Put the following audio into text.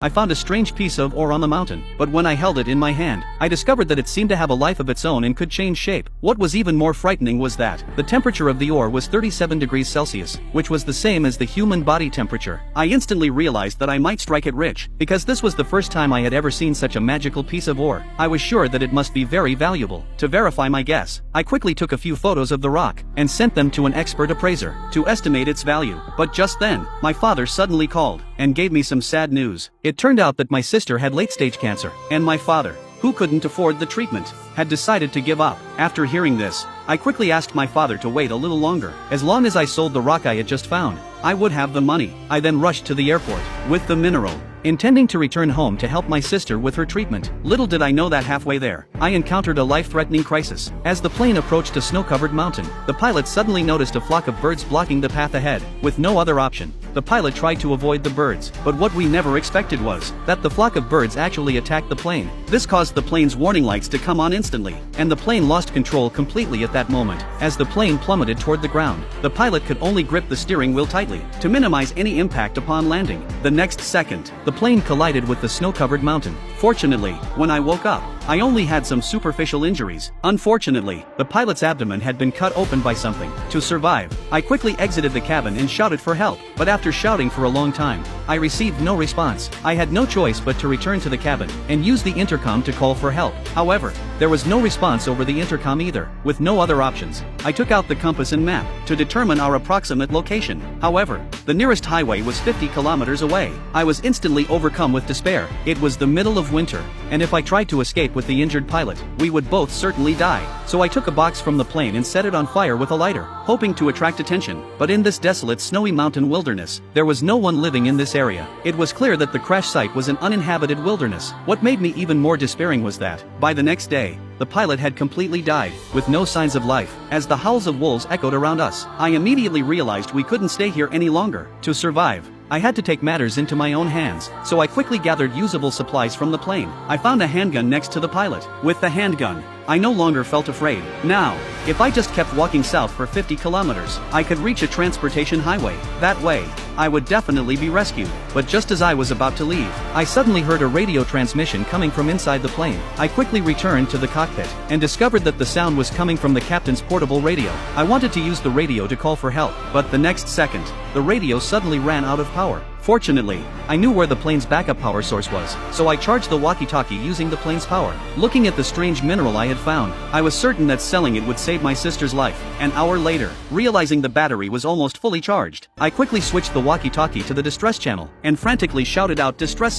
I found a strange piece of ore on the mountain, but when I held it in my hand, I discovered that it seemed to have a life of its own and could change shape. What was even more frightening was that the temperature of the ore was 37 degrees Celsius, which was the same as the human body temperature. I instantly realized that I might strike it rich, because this was the first time I had ever seen such a magical piece of ore. I was sure that it must be very valuable. To verify my guess, I quickly took a few photos of the rock and sent them to an expert appraiser to estimate its value. But just then, my father suddenly called and gave me some sad news. It turned out that my sister had late-stage cancer, and my father, who couldn't afford the treatment, had decided to give up. After hearing this, I quickly asked my father to wait a little longer. As long as I sold the rock I had just found, I would have the money. I then rushed to the airport with the mineral, intending to return home to help my sister with her treatment. Little did I know that halfway there, I encountered a life-threatening crisis. As the plane approached a snow-covered mountain, the pilot suddenly noticed a flock of birds blocking the path ahead. With no other option, the pilot tried to avoid the birds, but what we never expected was that the flock of birds actually attacked the plane. This caused the plane's warning lights to come on instantly, and the plane lost control completely at that moment. As the plane plummeted toward the ground, the pilot could only grip the steering wheel tightly to minimize any impact upon landing. The next second, the plane collided with the snow-covered mountain. Fortunately, when I woke up, I only had some superficial injuries. Unfortunately, the pilot's abdomen had been cut open by something. To survive, I quickly exited the cabin and shouted for help, but after shouting for a long time, I received no response. I had no choice but to return to the cabin and use the intercom to call for help. However, there was no response over the intercom either. With no other options, I took out the compass and map to determine our approximate location. However, the nearest highway was 50 kilometers away. I was instantly overcome with despair. It was the middle of winter, and if I tried to escape with the injured pilot, we would both certainly die. So I took a box from the plane and set it on fire with a lighter, hoping to attract attention. But in this desolate snowy mountain wilderness, there was no one living in this area. It was clear that the crash site was an uninhabited wilderness. What made me even more despairing was that, by the next day, the pilot had completely died, with no signs of life. As the howls of wolves echoed around us, I immediately realized we couldn't stay here any longer. To survive, I had to take matters into my own hands, so I quickly gathered usable supplies from the plane. I found a handgun next to the pilot. With the handgun, I no longer felt afraid. Now, if I just kept walking south for 50 kilometers, I could reach a transportation highway. That way, I would definitely be rescued. But just as I was about to leave, I suddenly heard a radio transmission coming from inside the plane. I quickly returned to the cockpit and discovered that the sound was coming from the captain's portable radio. I wanted to use the radio to call for help, but the next second, the radio suddenly ran out of power. Fortunately, I knew where the plane's backup power source was, so I charged the walkie-talkie using the plane's power. Looking at the strange mineral I had found, I was certain that selling it would save my sister's life. An hour later, realizing the battery was almost fully charged, I quickly switched the walkie-talkie to the distress channel and frantically shouted out distress signals.